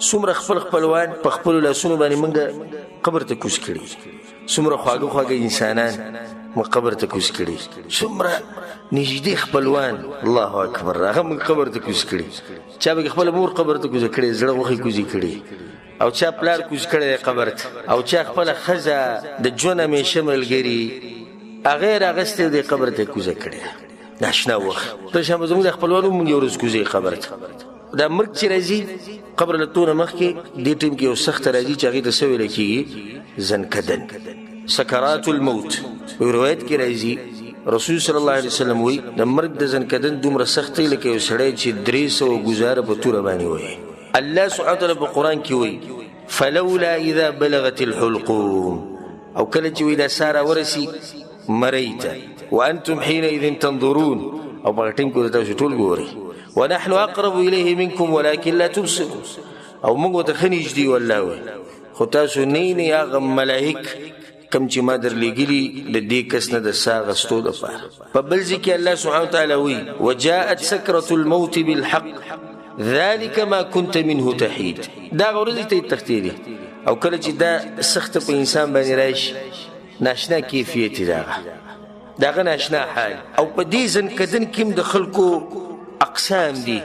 څومره خپل خپلوان په خپلو لاسونو باندې موږ قبر ته کوز کړي، څومره خواږه خواږه انسانان موږ قبر ته کوز کړي، څومره نږدې خپلوان الله اکبر هغه موږ قبر ته کوز کړي. چا به خپله مور قبر ته کوزه کړې، زړه غوښې کوزې کړي، او چا پلار کوز کړی قبر ته، او چا خپله ښځه د ژوند همیشه ملګري هغه یې راغستې دی قبر ته کوزه کړې. ناشنا وخت تر شا به زموږ د خپلوانو موږ یو ورځ کوزې قبر ته. دا مرګ چې راځي قبر له تونه مخکې دې ټیم کې یو سخته راځي چې هغې ته څه ویلی کېږي؟ زنکدن، سکرات الموت. یو روایت کې راځي رسول صلی الله علیه وسلم وی د مرګ د زنکدن دومره سخت دی لکه یو سړی چې 300 ګزاره په توره باندې وایي. الله سبحانه وتعالی په قرآن کې وایي فلولا اذا بلغت الحلقوم، او کله چې وایي دا ساره ورسي مرۍ ته وانتم حینئذ تنظرون، او په هغه ټیم کې تاسو ټول ګورئ ونحن اقرب الیه منکم ولکن لا تبصرون، او موږ ورته ښه نږدې والله وایي خو تاسو نه یې هغه ملائک کم چې ما درلېږلي د دې کس نه د ساه اخیستو دپاره. په بل ځای کې الله سبحانه وتعالی وایي وجاءت سکرة الموت بالحق ذلك ما كنت منه تحید. دا هغه ورځې ته یې تښتېدې، او کله چې دا سخته په انسان باندې راشي ناشنا کیفیت یې د هغه ناشنا حال. او په دې زنکدن کې هم د خلکو اقسام دي،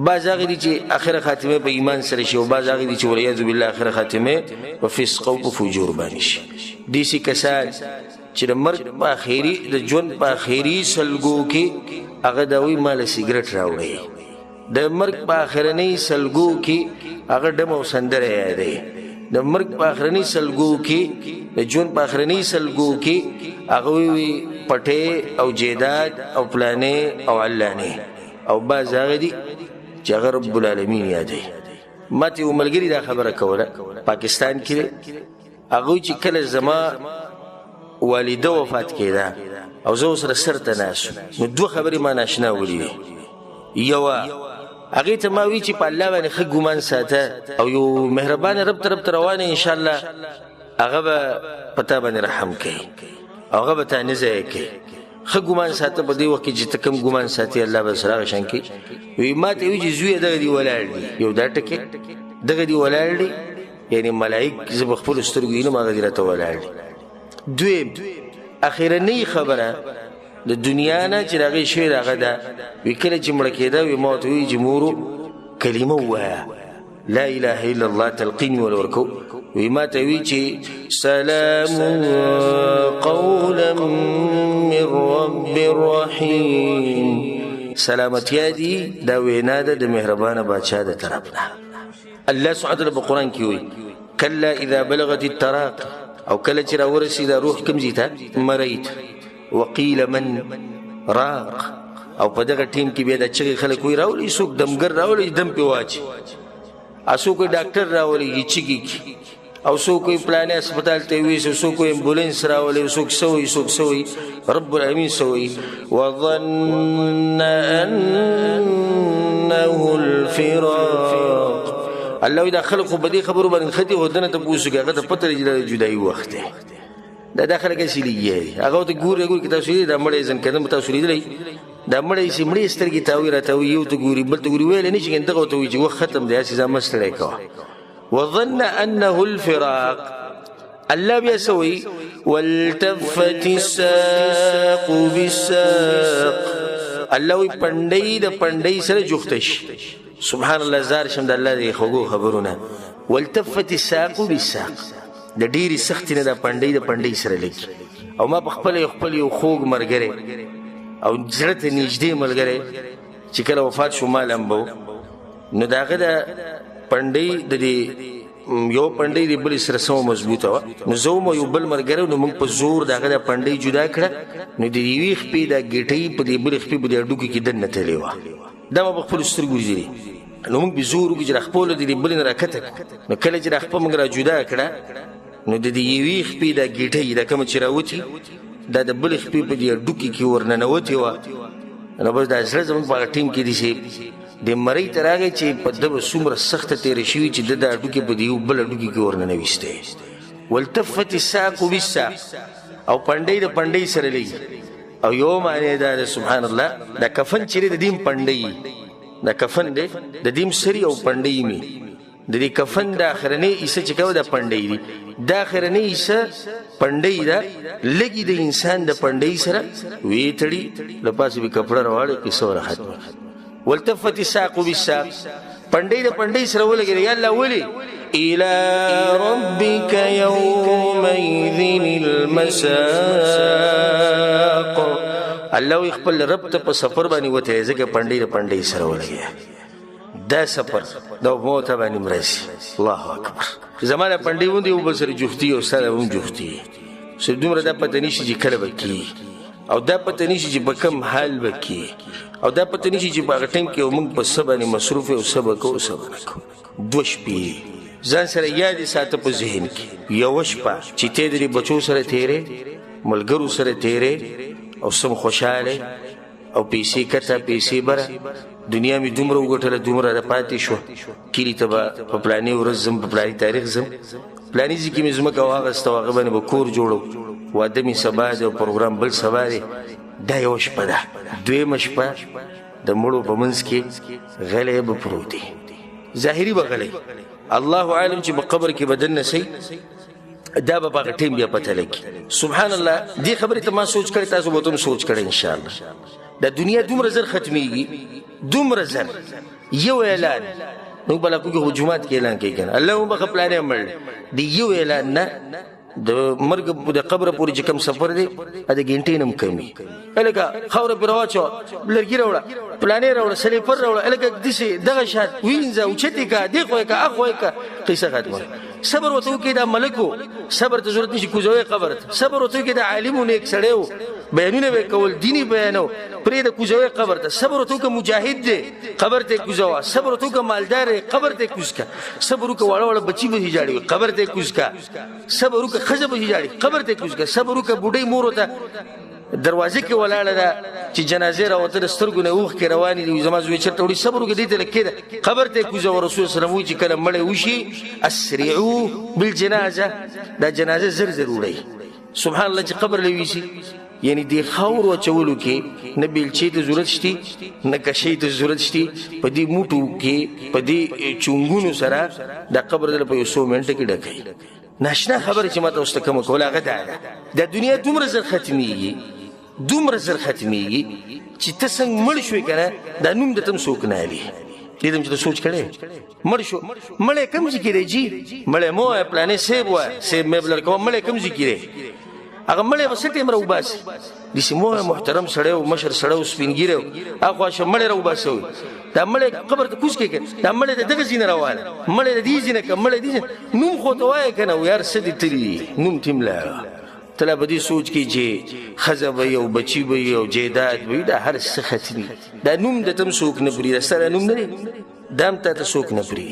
بعض هغې دي چې آخره خاتمه په ایمان سره شي، او بعض هغې دي چې والعیاذ بالله آخره خاتمه په فسق او په فجور باندې شي. داسې کسان چې د مرګ په آخري د ژوند په آخري سلګو کې هغه دا وایي ما له سګرټ راوړئ، د مرګ په آخرنۍ سلګو کې هغه ډم او سندره یادوي، د مرګ په آخرنۍ سلګو کې د ژوند په آخرنۍ سلګو کې هغه وایي پټې او جیداد او پلانې او علانې، او بعض هغه دي چې هغه رب العالمین یادوي. ما ته یو ملګري دا خبره کوله پاکستان کې، هغه وایي چې کله زما والده وفات کېده او زه ورسره سر ته ناست نو دوه خبرې ما ناشنا ولیدې. یوه هغې ته ما وی چې په الله باندې ښه ګمان ساته، او یو مهربانه رب طرف ته روانه انشاءالله هغه به په تا باندې رحم کوي او هغه به تا نه ضایع کوي. ښه ګمان ساته په دې وخت کې چې ته کوم ګمان ساتي الله به سره هغه شان کوي. وی ما ته وی چې زویه دغه دي ولاړ دي، یو دا ټکې دغه دي ولاړ دي یعنې ملایک زه په خپلو سترګو وینم هغه دي راته ولاړ دي. دویم اخرنۍ خبره د دنیا نه چې د هغې شوې د هغه ده، وی کله چې مړه کېده وی ما ورته ووایي چې مورو کلمه ووایه لا اله الا الله تلقین مې وله ورکو. وی ما ته وی چې سلام قولا من رب رحیم، سلامتیا دي دا وینا ده د مهربانه بادشاه د طرف نه. الله سبحانه وتعالی په قرآن کې وی کلا اذا بلغت التراق، او کله چې راورسي دا روح کوم ځای ته مرۍ ته وقیل من راق، او په دغه ټیم کې بیا د چغې خلک وایي راولي څوک دمګر راولي دم پې واچي، څوک ډاکټر راولي چیږي، او څوک پلانې هسپتال ته یوسي، څوک امبولینس راولي، څوک څه وایي څوک څه وایي. رب العالمین څه وایي وظن انه الفراق. الله وایي دا خلک خو په دې خبرو باندې ښه خو دنه ته پوه هغه ته پته لري چې دا جدایي وخت دی. دا خلک هسې لګیا دي، هغه ورته ګوري که تاسو لیدلی دا مړی زنکدن به تاسو لیدلی، دا مړی چې مړې سترګې تاوي راته وایي، یو ته ګوري بل ته ګوري، ویلی نه شي کنه دغه ورته وایي چې وخت ختم دی هسې ځان مه ستړی کوه. وظن انه الفراق. الله بیا څه وایي والتفت الساق بالساق. الله وایي پنډۍ د پنډۍ سره جوخته شي. سبحان الله زار شم د الله د خوږو خبرونه. والتفت الساق بالساق، د ډېرې سختې نه دا پنډۍ د پنډۍ سره لګي. او ما په خپل یو خوږ ملګری او زړه ته نږدې ملګری چې کله وفات شو ما لمبو، نو د هغه د پنډۍ د دې یو پنډۍ د بلې سره سمه مضبوطه وه، نو زه وم یو بل ملګری نو موږ په زور د هغه د پنډۍ جدا کړه، نو د یوې خپې دا ګېټۍ په دې بلې خپې په دې هډوکي کې دننه تللې وه. دا ما په خپلو سترګو لیدلي. نو موږ په زور وکړو چې دا خپه له د دې بلې نه راکته کړو. نو کله چې دا خپه موږ را جدا کړه نو د دې یوې خپې دا ګېټۍ دا کومه چې راوتي دا د بلې خپې په دې هډوکي کې ورننوتې وه. نو بس دا زړه زموږ په هغه ټیم کې داسې د مرۍ ته راغی چې په ده به څومره سخته تېره شوي چې ده دا هډوکې په دې یو بل هډوکي کې ورننویستی. والتفت الساق بالساق، او پنډۍ د پنډۍ سره لګي، او یو معنی دا ده سبحان الله دا کفن چې د دیم پنډي دا کفن دی د دیم سری او پنډي می د دې کفن د اخرنی ایسه چې کوي د پنډي دی د اخرنی ایسه پنډي دا لګي د انسان د پنډي سره وی تړي لپاسې به کپڑا راوړي کې سور ختم والتفت الساق بالساق پنډي د پنډي سره ولګي یا الله ولي الى ربك يومئذ المساق الله خپل رب ته په سفر باندې وته ځکه پنډي د پنډي سره ولګي دا سفر دا موت باندې مرسي الله اکبر زمانه پنډي وندي او بسر جوفتي او سره هم جوفتي سر دومره د پته نشي چې کله وکي او دا پته نشي چې بکم حال وکي او دا پته نشي چې په ټیم کې موږ په سبانه مصروف او سبق او سبق دوش پی ځان سره یاد ساته په ذهن کې یو شپه چې ته د بچو سره تیرې ملګرو سره تیرې او سم خوشاله او پیسې کته پیسې بره دنیا می دومره وګټله دومره د پاتې شو کلی ته په پلاني ورځ زم په پلاني تاریخ زم پلاني ځکه مې زمکه واغسته هغه باندې به کور جوړو واده مې سبا دی او پروګرام بل سبا دی دا یو شپه ده دویمه شپه د مړو په منځ کې غلی به پروت دی ظاهري به غلی الله عالم چې په قبر کې بدن نسی دا به هغه ټیم بیا پته لګي سبحان الله دې خبرې ته ما سوچ کړی تاسو به هم سوچ کړئ ان شاء الله دا دنیا دومره زر ختميږي دومره زر یو اعلان نو بل کو جمعات کې اعلان کوي کنه الله مخ پلانې مړ دی یو اعلان نه د مرګ د قبر پورې چې کوم سفر دی ا د ګنټې نم کمی الګه خوره پرواچو لرګي راوړه پلانې راوړه سلیپر راوړه الګه دسه دغه شات وینځه او چتی کا دی خو کا اخو کا قصه ختمه صبر وته کې دا ملکو صبر ته ضرورت نشي کوزوي قبر صبر وته کې دا عالمونه یک سړیو بیانونه وکول دینی بیانو پرې د کوزوي قبر ته صبر وته کې مجاهد دی قبر ته کوزوا صبر وته کې مالدار قبر ته کوزکا صبر وکړه وړ وړ بچي به جاړي قبر ته کوزکا صبر وکړه خزه به جاړي قبر ته کوزکا صبر وکړه بوډۍ مور ته دروازه کې ولاړه ده چې جنازه راوته د سترګو نه اوخ کې روانې دي زما زوی چرته وړي صبر وکړه دې ته لکه قبر ته کوزه رسول صلی الله علیه وسلم چې کله مړ وشي اسرعوا بالجنازه دا جنازه زر زر وړي سبحان الله چې قبر لوي شي یعنی دی خاور او چولو کې نه بیلچې ته ضرورت شتي نه کشې ته ضرورت شتي په دې موټو کې په دې چونګونو سره د قبر د په 100 منټه کې ډکې ناشنا خبره چې ماته واست کوم کوله غدا د دنیا دومره زر ختميږي دومره زر ختميږي چې ته څنګه مړ شوې کنه دا نوم د تم سوک نه علي دې دم چې سوچ کړي مړ شو مړ کم ذکر دی جی مړ مو پلانې سیب و سیب مبلر کوم مړ کم ذکر دی هغه مړ وسټه امر وباس د سمو محترم سړی او مشر سړی او سپینګیرو هغه شمړ راو باسو دا مړ قبر ته کوش کې دا مړ دغه زین روانه مړ دې زین کمل دې نوم خو ته وای کنه یار سدي تلی نوم تیملا تلا بدی سوچ کی چې خزب یو بچی به یو جیداد وي دا هر څه ختمي دا نوم د تم سوک نه پری سره نوم نه دام ته سوک نه پری